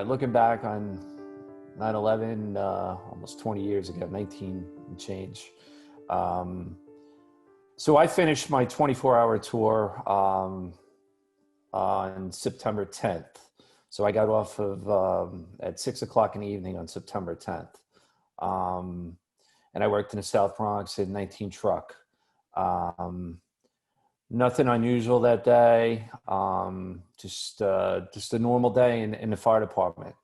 Looking back on 9/11, almost 20 years ago, 19 and change. So I finished my 24-hour tour on September 10th. So I got off of at 6 o'clock in the evening on September 10th. And I worked in the South Bronx in 19 truck. Nothing unusual that day. Just a normal day in the fire department,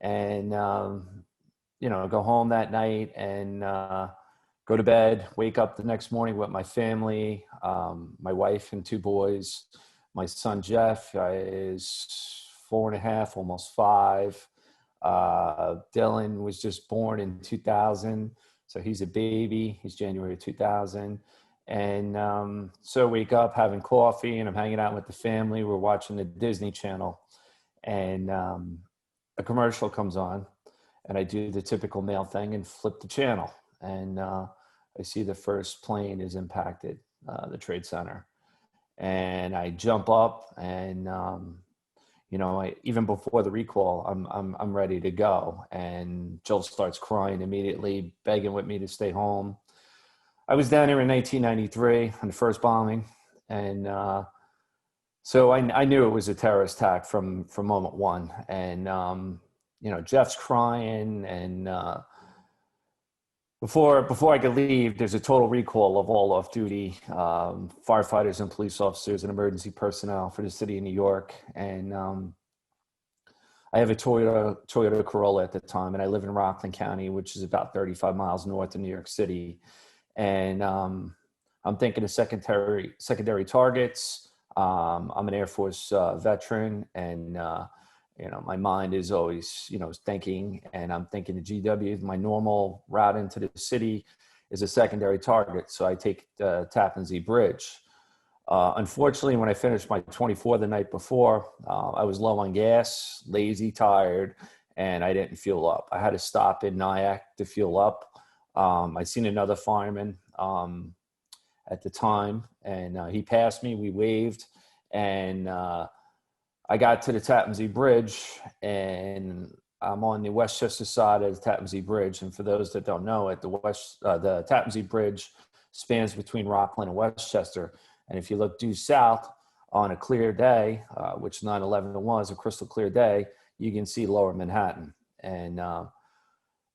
and, go home that night and go to bed, wake up the next morning with my family, my wife and two boys. My son, Jeff, is 4.5, almost 5. Dylan was just born in 2000. So he's a baby. He's January 2000. And so I wake up having coffee and I'm hanging out with the family. We're watching the Disney Channel and a commercial comes on and I do the typical male thing and flip the channel. And I see the first plane is impacted, the Trade Center. And I jump up and, even before the recall, I'm ready to go. And Joel starts crying immediately, begging with me to stay home. I was down here in 1993 on the first bombing. And so I knew it was a terrorist attack from moment one. And, Jeff's crying. And before I could leave, there's a total recall of all off-duty firefighters and police officers and emergency personnel for the city of New York. And I have a Toyota Corolla at the time, and I live in Rockland County, which is about 35 miles north of New York City. And I'm thinking of secondary targets. I'm an Air Force veteran, and my mind is always thinking, and I'm thinking of GW. My normal route into the city is a secondary target, so I take the Tappan Zee Bridge. Unfortunately, when I finished my 24 the night before, I was low on gas, lazy, tired, and I didn't fuel up. I had to stop in Nyack to fuel up. I seen another fireman at the time, and he passed me. We waved, and I got to the Tappan Zee Bridge, and I'm on the Westchester side of the Tappan Zee Bridge. And for those that don't know it, the Tappan Zee Bridge spans between Rockland and Westchester. And if you look due south on a clear day, which 9/11 was, a crystal clear day, you can see Lower Manhattan. And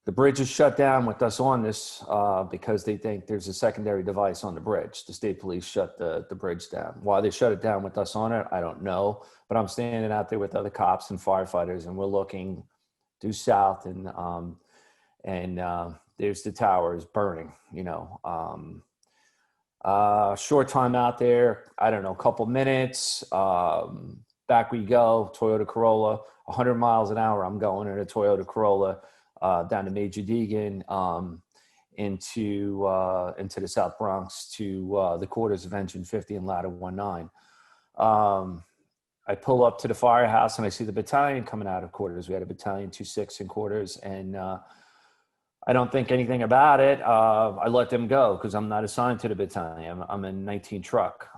the bridge is shut down with us on this because they think there's a secondary device on the bridge. The state police shut the bridge down. Why they shut it down with us on it, I don't know. But I'm standing out there with other cops and firefighters, and we're looking due south, and there's the towers burning. Short time out there, I don't know, a couple minutes. Back we go, Toyota Corolla, 100 miles an hour. I'm going in a Toyota Corolla. Down to Major Deegan, into the South Bronx to the quarters of Engine 50 and Ladder 19. I pull up to the firehouse and I see the battalion coming out of quarters. We had a battalion 26 in quarters, and I don't think anything about it. I let them go because I'm not assigned to the battalion. I'm in 19 truck.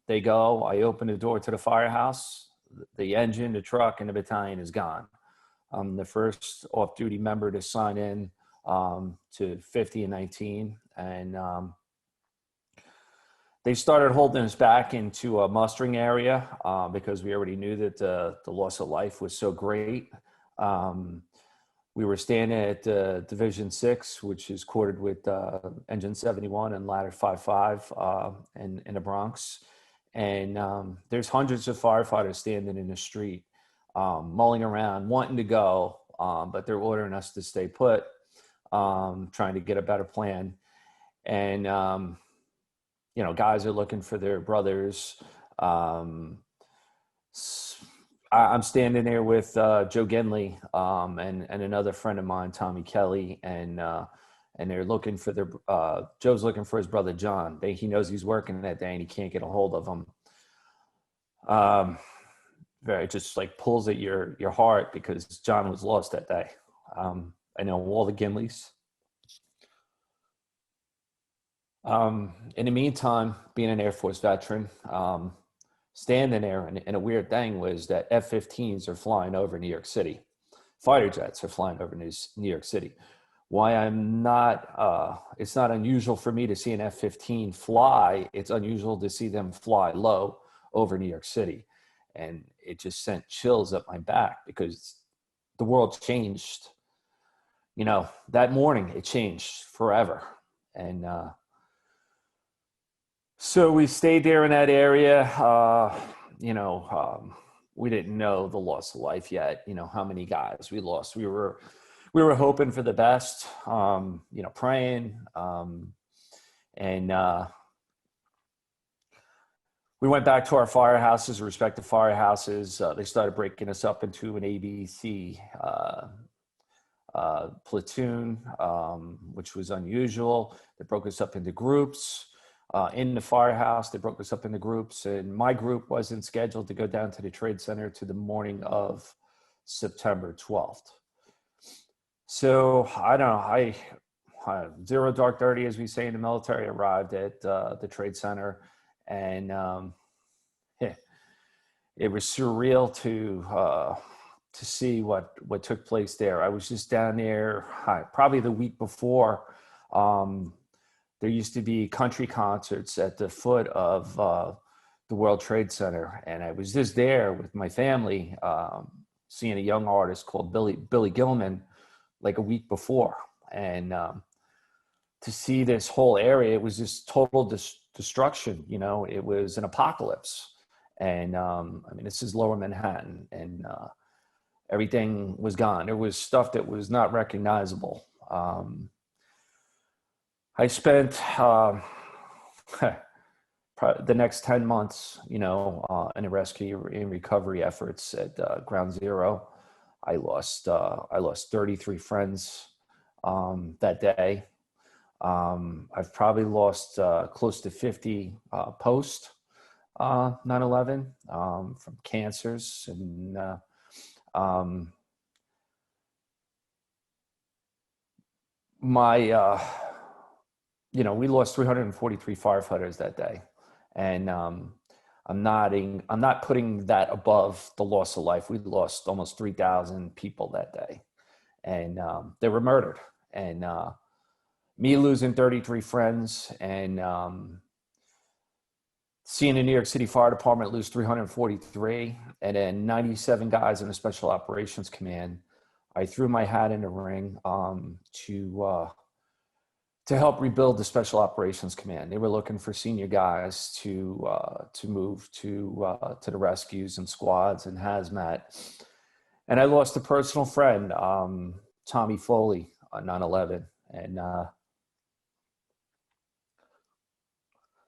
They go. I open the door to the firehouse. The engine, the truck, and the battalion is gone. I'm the first off-duty member to sign in to 50 and 19. And they started holding us back into a mustering area because we already knew that the loss of life was so great. We were standing at Division 6, which is quartered with Engine 71 and Ladder 55 in the Bronx. And there's hundreds of firefighters standing in the street. Mulling around, wanting to go, but they're ordering us to stay put, trying to get a better plan. And, guys are looking for their brothers. I'm standing there with Joe Genley and another friend of mine, Tommy Kelly, and they're looking for Joe's looking for his brother, John. He knows he's working that day and he can't get a hold of him. It just like pulls at your heart because John was lost that day. I know all the Gimleys. In the meantime, being an Air Force veteran, standing there, and a weird thing was that F-15s are flying over New York City. Fighter jets are flying over New York City. Why I'm not, it's not unusual for me to see an F-15 fly. It's unusual to see them fly low over New York City. And it just sent chills up my back because the world changed. You know, that morning it changed forever. And so we stayed there in that area. We didn't know the loss of life yet, how many guys we lost. We were hoping for the best, praying. And we went back to our firehouses, respective firehouses. They started breaking us up into an ABC platoon, which was unusual. They broke us up into groups. In the firehouse, they broke us up into groups, and my group wasn't scheduled to go down to the Trade Center to the morning of September 12th. So I don't know, zero dark 30, as we say in the military, arrived at the Trade Center, and it was surreal to see what took place there. I was just down there probably the week before. There used to be country concerts at the foot of the World Trade Center, and I was just there with my family, seeing a young artist called Billy Gilman, like a week before, and to see this whole area, it was just total destruction. It was an apocalypse, and this is Lower Manhattan, and everything was gone. There was stuff that was not recognizable. I spent the next 10 months, in the rescue and recovery efforts at Ground Zero. I lost 33 friends that day. I've probably lost close to 50 post 9/11 from cancers and we lost 343 firefighters that day, and I'm not putting that above the loss of life. We lost almost 3,000 people that day, and they were murdered. And me losing 33 friends, and seeing the New York City Fire Department lose 343, and then 97 guys in the Special Operations Command. I threw my hat in the ring to help rebuild the Special Operations Command. They were looking for senior guys to move to the rescues and squads and hazmat. And I lost a personal friend, Tommy Foley, on 9/11, and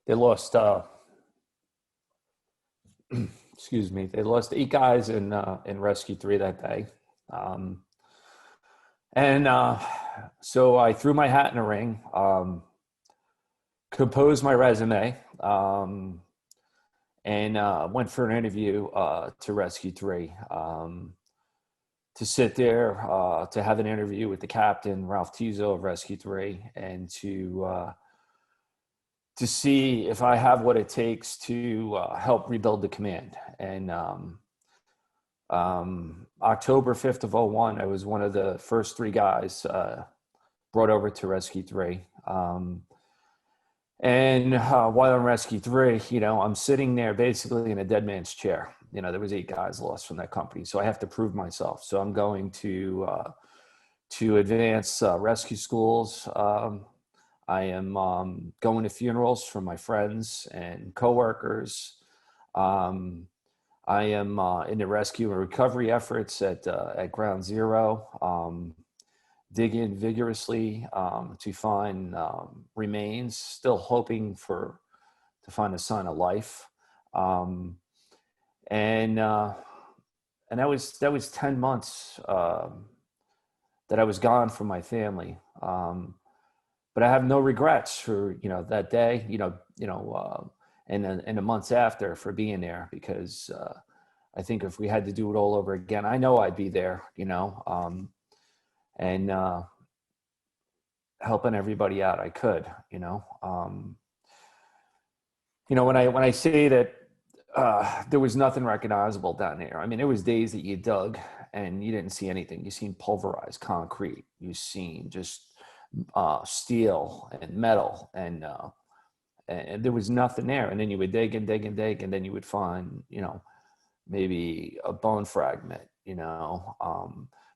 they lost. Excuse me. They lost 8 guys in Rescue 3 that day. So I threw my hat in the ring, composed my resume, and went for an interview to Rescue 3, to sit there, to have an interview with the captain, Ralph Tizo of Rescue 3, and to see if I have what it takes to help rebuild the command. And October 5th of 01, I was one of the first 3 guys brought over to Rescue 3. And while I'm Rescue 3, I'm sitting there basically in a dead man's chair. There was 8 guys lost from that company, so I have to prove myself. So I'm going to advanced rescue schools. I am going to funerals for my friends and coworkers. I am in the rescue and recovery efforts at Ground Zero, digging vigorously to find remains, still hoping to find a sign of life. And that was 10 months that I was gone from my family. But I have no regrets for that day, and the months after for being there, because I think if we had to do it all over again, I know I'd be there, and helping everybody out I could, when I say that there was nothing recognizable down there. I mean, there was days that you dug and you didn't see anything. You seen pulverized concrete. You seen just steel and metal, and there was nothing there. And then you would dig and dig and dig, and then you would find, maybe a bone fragment.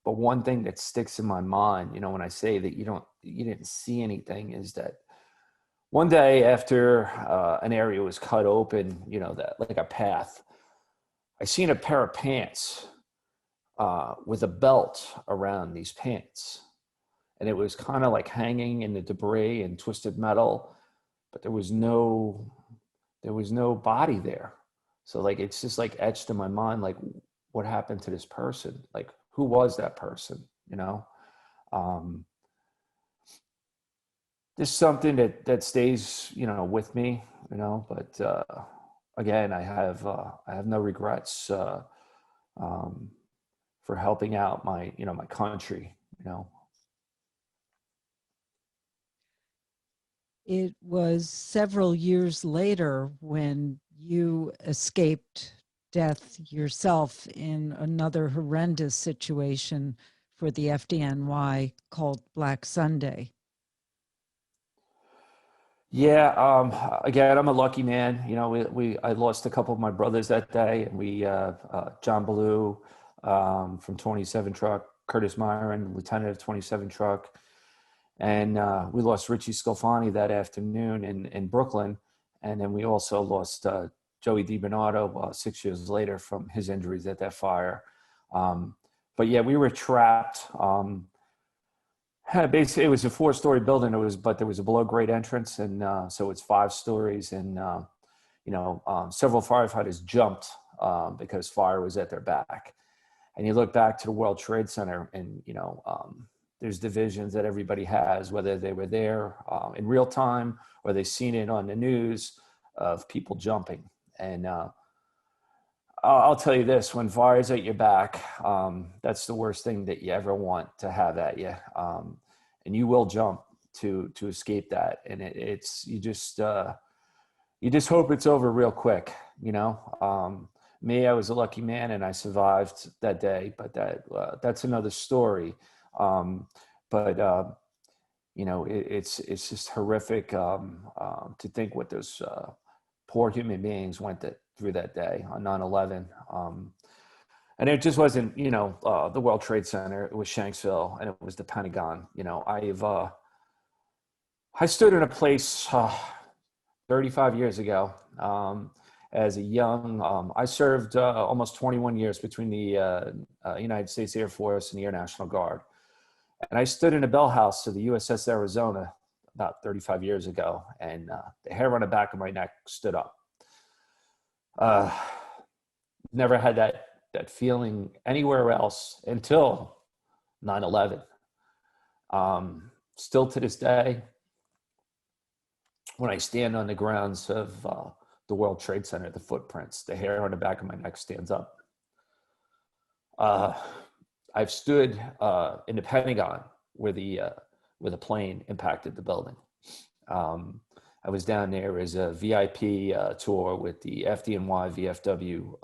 But one thing that sticks in my mind, when I say that you didn't see anything, is that one day after an area was cut open, that like a path, I seen a pair of pants with a belt around these pants. And it was kind of like hanging in the debris and twisted metal, but there was no body there. So like, it's just like etched in my mind, like what happened to this person? Like, who was that person? Um, Just something that stays, with me, but again, I have no regrets um, for helping out my country. It was several years later when you escaped death yourself in another horrendous situation for the FDNY called Black Sunday. Yeah. Again, I'm a lucky man. I lost a couple of my brothers that day, and John Ballou from 27 Truck, Curtis Myron, Lieutenant of 27 Truck, and we lost Richie Scalfani that afternoon in Brooklyn, and then we also lost Joey DiBernardo 6 years later from his injuries at that fire. But yeah, we were trapped. Basically, it was a 4-story building. But there was a below grade entrance, and so it's 5 stories. And several firefighters jumped because fire was at their back. And you look back to the World Trade Center, and there's divisions that everybody has, whether they were there in real time or they've seen it on the news of people jumping. And I'll tell you this: when fire's at your back, that's the worst thing that you ever want to have at you, and you will jump to escape that. And you just hope it's over real quick. Me, I was a lucky man, and I survived that day. But that's another story. But it's just horrific to think what those poor human beings went through that day on 9/11. And it just wasn't, the World Trade Center. It was Shanksville, and it was the Pentagon. I stood in a place 35 years ago as a young. I served almost 21 years between the United States Air Force and the Air National Guard, and I stood in a bell house of the USS Arizona about 35 years ago, and the hair on the back of my neck stood up. Never had that feeling anywhere else until 9/11. Still to this day, when I stand on the grounds of the World Trade Center, the footprints, the hair on the back of my neck stands up. I've stood in the Pentagon where the plane impacted the building. I was down there as a VIP tour with the FDNY VFW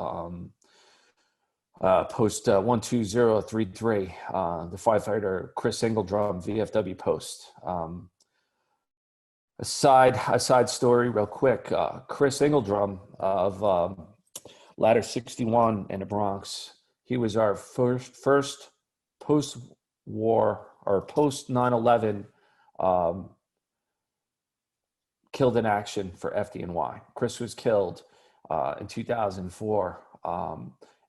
post 12033, the firefighter Chris Engeldram VFW post. A side story real quick. Chris Engeldram of Ladder 61 in the Bronx, he was our first post-war or post 9/11 killed in action for FDNY. Chris was killed in 2004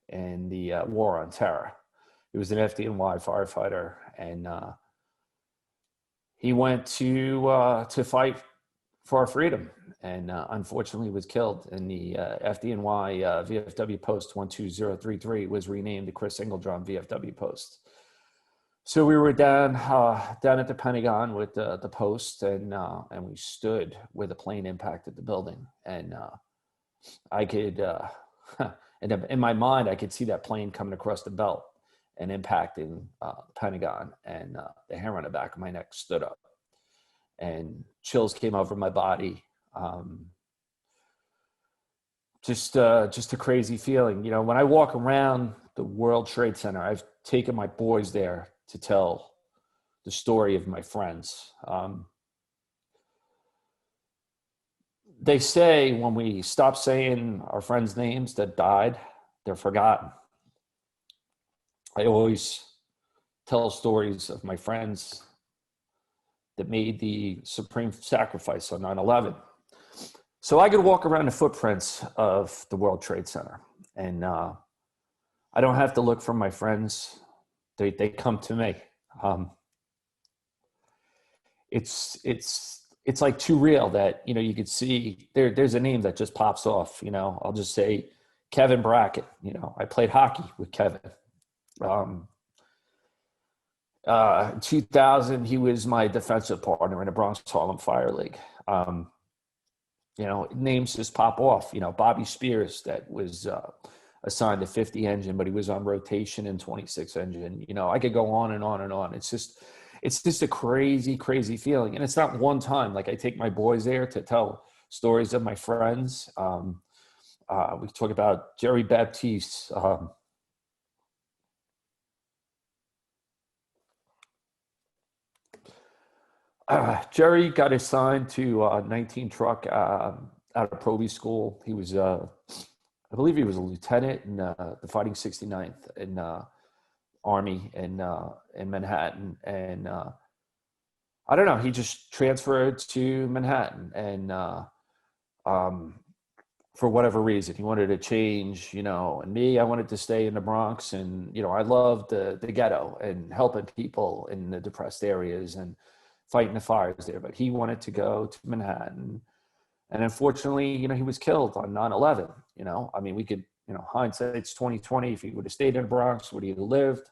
in the War on Terror. He was an FDNY firefighter, and he went to fight for our freedom, and unfortunately was killed. And the FDNY VFW post 12033 was renamed the Chris Engeldram VFW post. So we were down at the Pentagon with the post, and we stood where the plane impacted the building, and I could, and in my mind, I could see that plane coming across the belt and impacting the Pentagon, and the hair on the back of my neck stood up, and chills came over my body. just a crazy feeling. You know, when I walk around the World Trade Center, I've taken my boys there to tell the story of my friends. They say when we stop saying our friends' names that died, they're forgotten. I always tell stories of my friends that made the supreme sacrifice on 9/11. So I could walk around the footprints of the World Trade Center, and I don't have to look for my friends. They come to me. Um, it's like too real that, you know, you could see there's a name that just pops off. You know, I'll just say Kevin Brackett. You know, I played hockey with Kevin. 2000, he was my defensive partner in the Bronx Harlem Fire League. You know, names just pop off. You know, Bobby Spears, that was assigned to 50 engine, but he was on rotation in 26 engine. You know, I could go on and on and on. It's just a crazy, crazy feeling. And it's not one time. Like, I take my boys there to tell stories of my friends. We talk about Jerry Baptiste. Jerry got assigned to 19 truck out of Proby School. He was, I believe he was a lieutenant in the Fighting 69th in Army in Manhattan. And I don't know, he just transferred to Manhattan. And for whatever reason, he wanted to change, you know, and me, I wanted to stay in the Bronx. And, you know, I loved the ghetto and helping people in the depressed areas and fighting the fires there, but he wanted to go to Manhattan. And unfortunately, you know, he was killed on 9/11. You know, I mean, we could, you know, hindsight's 2020. If he would have stayed in the Bronx, would he have lived?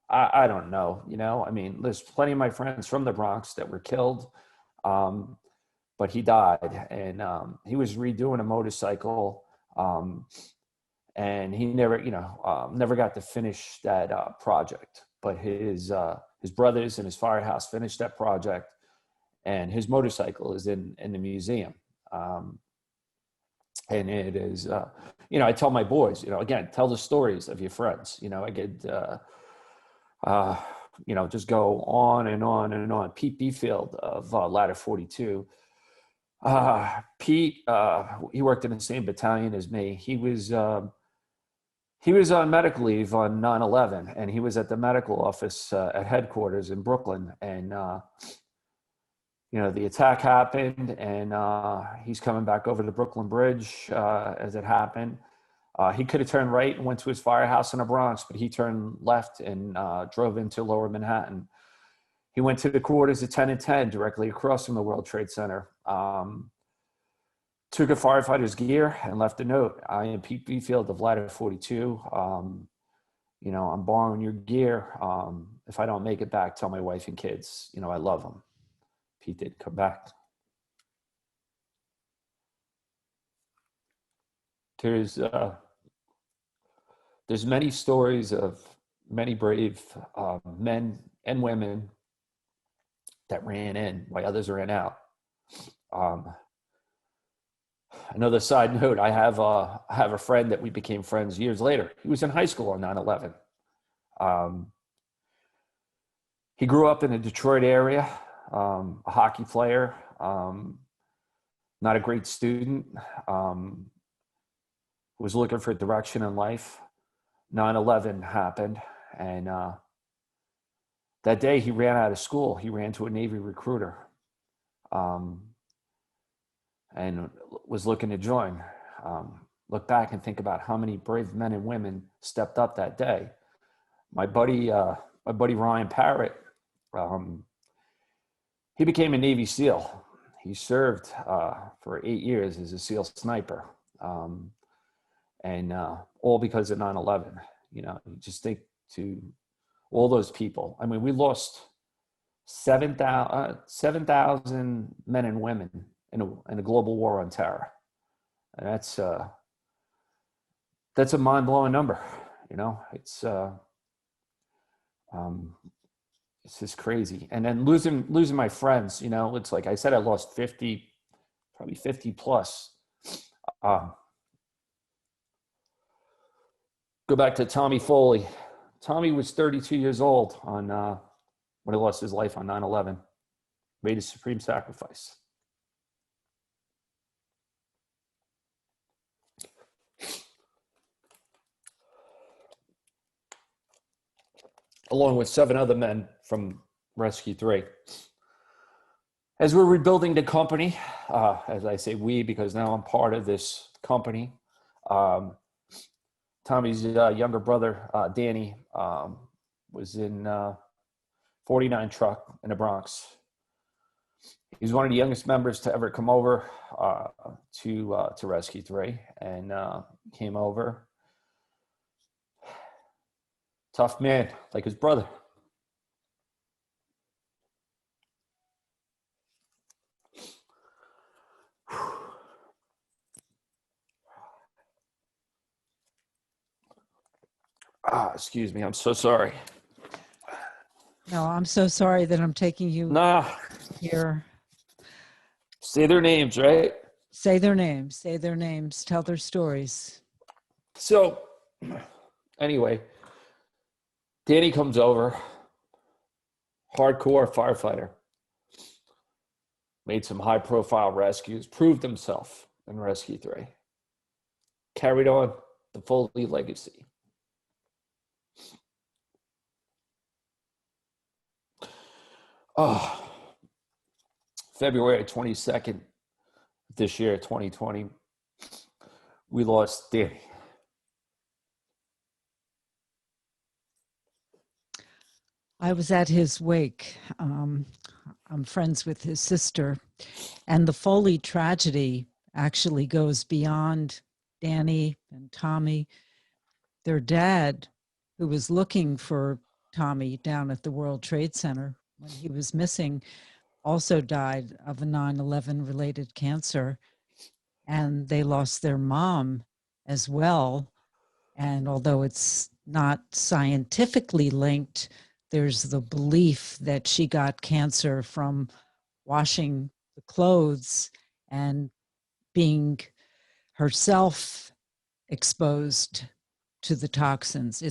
I don't know. You know, I mean, there's plenty of my friends from the Bronx that were killed, but he died, and he was redoing a motorcycle, and he never, you know, never got to finish that project. But his brothers and his firehouse finished that project, and his motorcycle is in the museum. And it is, you know, I tell my boys, you know, again, tell the stories of your friends. You know, I could, you know, just go on and on and on. Pete Befield of Ladder 42. Pete, he worked in the same battalion as me. He was on medical leave on 9/11, and he was at the medical office at headquarters in Brooklyn. And, you know, the attack happened, and he's coming back over the Brooklyn Bridge as it happened. He could have turned right and went to his firehouse in the Bronx, but he turned left and drove into Lower Manhattan. He went to the quarters of 10 and 10 directly across from the World Trade Center. Took a firefighter's gear and left a note. I am Pete Befield of Ladder 42. You know, I'm borrowing your gear. If I don't make it back, tell my wife and kids, you know, I love them. Pete did come back. There's many stories of many brave men and women that ran in while others ran out. Another side note, I have a friend that we became friends years later. He was in high school on 9/11. He grew up in the Detroit area, a hockey player, not a great student, was looking for direction in life. 9/11 happened, and that day he ran out of school. He ran to a Navy recruiter and was looking to join. Look back and think about how many brave men and women stepped up that day. My buddy Ryan Parrott, he became a Navy SEAL. He served for 8 years as a SEAL sniper, and all because of 9/11. You know, you just think to all those people. I mean, we lost 7,000 men and women in a global war on terror, and that's a mind-blowing number. You know, it's just crazy. And then losing my friends. You know, it's like I said, I lost 50, probably 50 plus. Go back to Tommy Foley. Tommy was 32 years old on when he lost his life on 9/11. Made a supreme sacrifice. Along with 7 other men from Rescue 3. As we're rebuilding the company, as I say we, because now I'm part of this company, Tommy's younger brother, Danny, was in 49 truck in the Bronx. He's one of the youngest members to ever come over to Rescue 3, and came over. Tough man, like his brother. Excuse me, I'm so sorry. No, I'm so sorry that I'm taking you Nah, here. say their names, right? Say their names, tell their stories. So, anyway, Danny comes over, hardcore firefighter, made some high-profile rescues, proved himself in Rescue 3, carried on the Foley legacy. Oh, February 22nd this year, 2020, we lost Danny. I was at his wake. I'm friends with his sister, and the Foley tragedy actually goes beyond Danny and Tommy. Their dad, who was looking for Tommy down at the World Trade Center when he was missing, also died of a 9/11 related cancer, and they lost their mom as well. And although it's not scientifically linked, there's the belief that she got cancer from washing the clothes and being herself exposed to the toxins.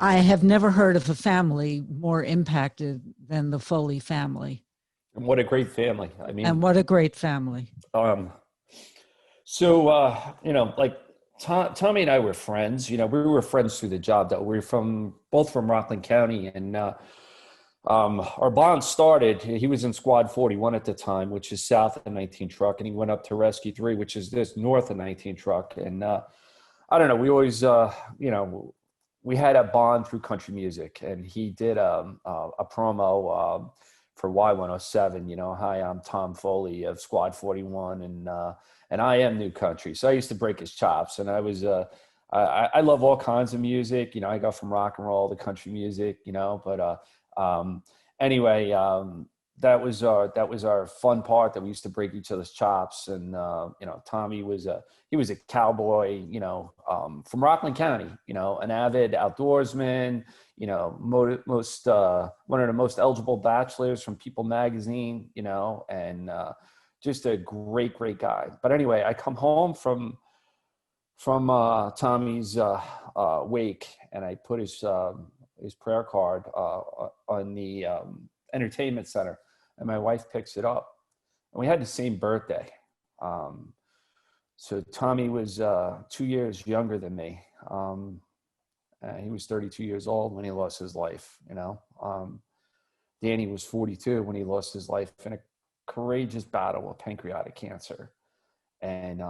I have never heard of a family more impacted than the Foley family. And what a great family. I mean, And what a great family. Like Tommy and I were friends. We were friends through the job. That we were both from Rockland County, and our bond started. He was in Squad 41 at the time, which is south of 19 truck, and he went up to Rescue 3, which is this north of 19 truck. And I don't know. We always, we had a bond through country music, and he did a promo for Y107. Hi, I'm Tom Foley of Squad 41, and I am New Country. So I used to break his chops, and I was I love all kinds of music. I go from rock and roll to country music. But anyway, that was our fun part, that we used to break each other's chops. And Tommy was he was a cowboy, from Rockland County, an avid outdoorsman, most one of the most eligible bachelors from People magazine, and just a great guy. But anyway, I come home from Tommy's wake, and I put his prayer card on the entertainment center, and my wife picks it up, and we had the same birthday. So Tommy was 2 years younger than me. He was 32 years old when he lost his life. Danny was 42 when he lost his life in a courageous battle with pancreatic cancer. And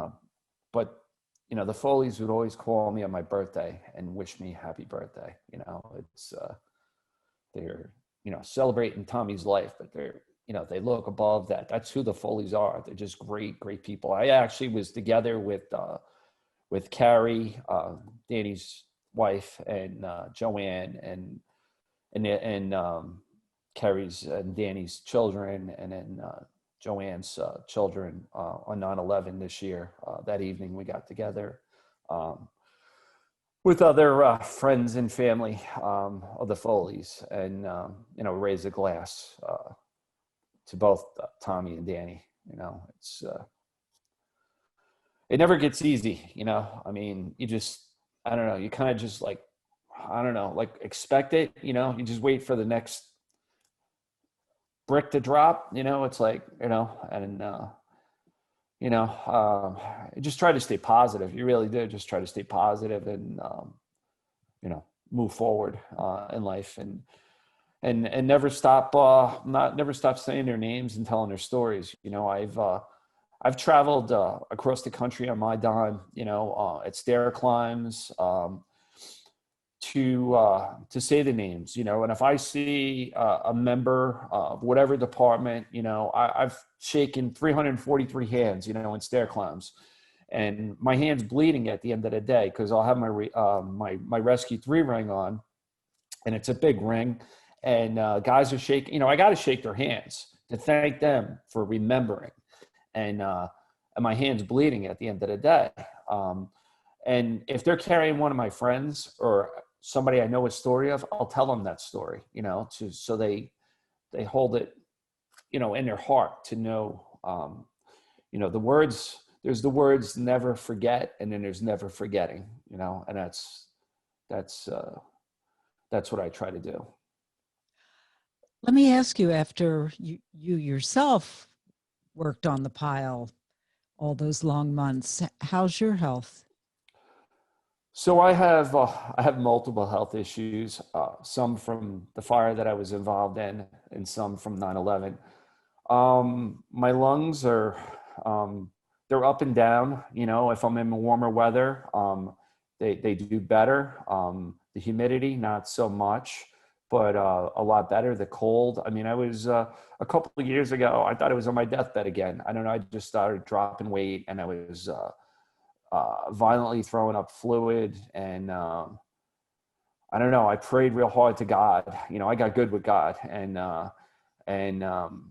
but the Foleys would always call me on my birthday and wish me happy birthday. It's they're celebrating Tommy's life, but they're they look above that. That's who the Foleys are. They're just great people. I actually was together with Carrie, Danny's wife, and Joanne, and Carrie's and Danny's children, and then Joanne's children on 9/11 this year. That evening we got together with other friends and family of the Foleys, and raise a glass to both Tommy and Danny. It's it never gets easy. I mean, you just I don't know, you kind of just like, I don't know, like expect it, you know, you just wait for the next brick to drop, you know, it's like, you know, and, you know, just try to stay positive. You really do just try to stay positive and, you know, move forward in life and never stop, never stop saying their names and telling their stories. You know, I've traveled across the country on my dime, you know, at stair climbs, to say the names, you know, and if I see a member of whatever department, you know, I've shaken 343 hands, you know, in stair climbs, and my hand's bleeding at the end of the day because I'll have my rescue 3 ring on, and it's a big ring, and guys are shaking. You know, I got to shake their hands to thank them for remembering, and my hand's bleeding at the end of the day. And if they're carrying one of my friends or somebody I know a story of, I'll tell them that story, you know, so they hold it, you know, in their heart to know, you know, the words, there's the words never forget, and then there's never forgetting, you know, and that's what I try to do. Let me ask you, after you yourself worked on the pile all those long months, how's your health? So I have multiple health issues, some from the fire that I was involved in, and some from 9/11. My lungs are, they're up and down. You know, if I'm in warmer weather, they do better. The humidity, not so much, but a lot better. The cold. I mean, I was a couple of years ago, I thought I was on my deathbed again. I don't know. I just started dropping weight, and I was violently throwing up fluid, and I don't know. I prayed real hard to God. You know, I got good with God, and I don't know.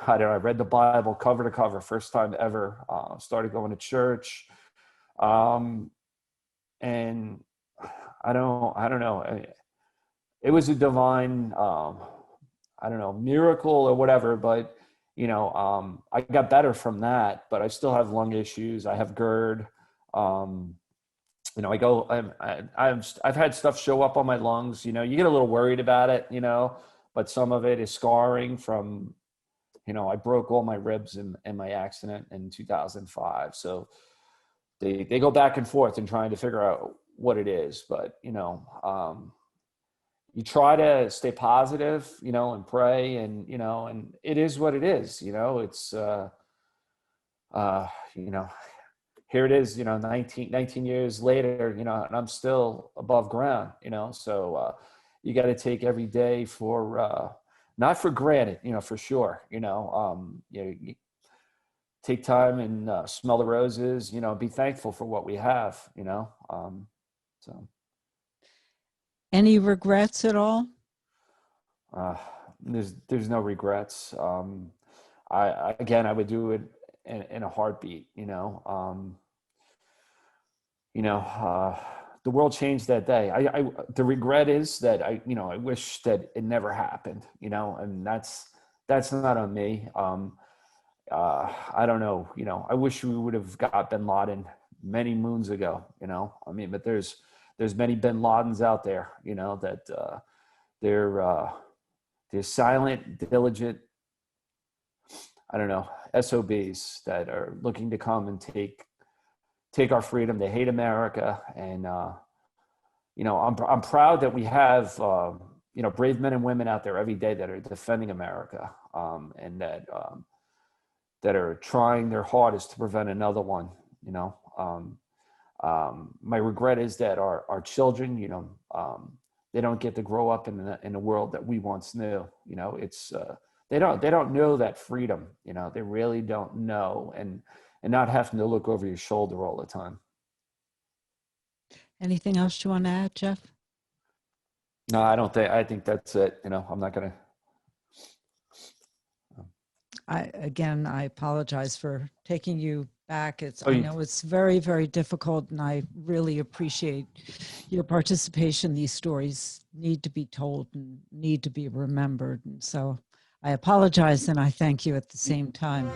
I read the Bible cover to cover, first time ever. Started going to church, and I don't know. It was a divine, I don't know, miracle or whatever. But you know, I got better from that. But I still have lung issues. I have GERD. You know, I've had stuff show up on my lungs. You know, you get a little worried about it. You know, but some of it is scarring from, you know, I broke all my ribs in my accident in 2005. So they go back and forth in trying to figure out what it is. But, you know, you try to stay positive, you know, and pray, and, you know, and it is what it is, you know, it's, you know, here it is, you know, 19 years later, you know, and I'm still above ground, you know, so you got to take every day for, not for granted, you know, for sure, you know, you take time and smell the roses, you know, be thankful for what we have, you know, so. Any regrets at all? Uh, there's no regrets. Again, I would do it in a heartbeat, you know. You know, the world changed that day. The regret is that you know, I wish that it never happened, you know, and that's not on me. I don't know, you know, I wish we would have got bin Laden many moons ago, you know. I mean, but there's many bin Ladens out there, you know, that they're silent, diligent, I don't know, SOBs that are looking to come and take our freedom. They hate America, and you know, I'm proud that we have you know, brave men and women out there every day that are defending America, and that are trying their hardest to prevent another one. You know, my regret is that our children, you know, they don't get to grow up in the world that we once knew. You know, it's they don't know that freedom. You know, they really don't know, and not having to look over your shoulder all the time. Anything else you want to add, Jeff? No, I don't think. I think that's it. You know, I'm not gonna. I apologize for taking you back. Oh, I know it's very, very difficult, and I really appreciate your participation. These stories need to be told and need to be remembered. And so I apologize, and I thank you at the same time.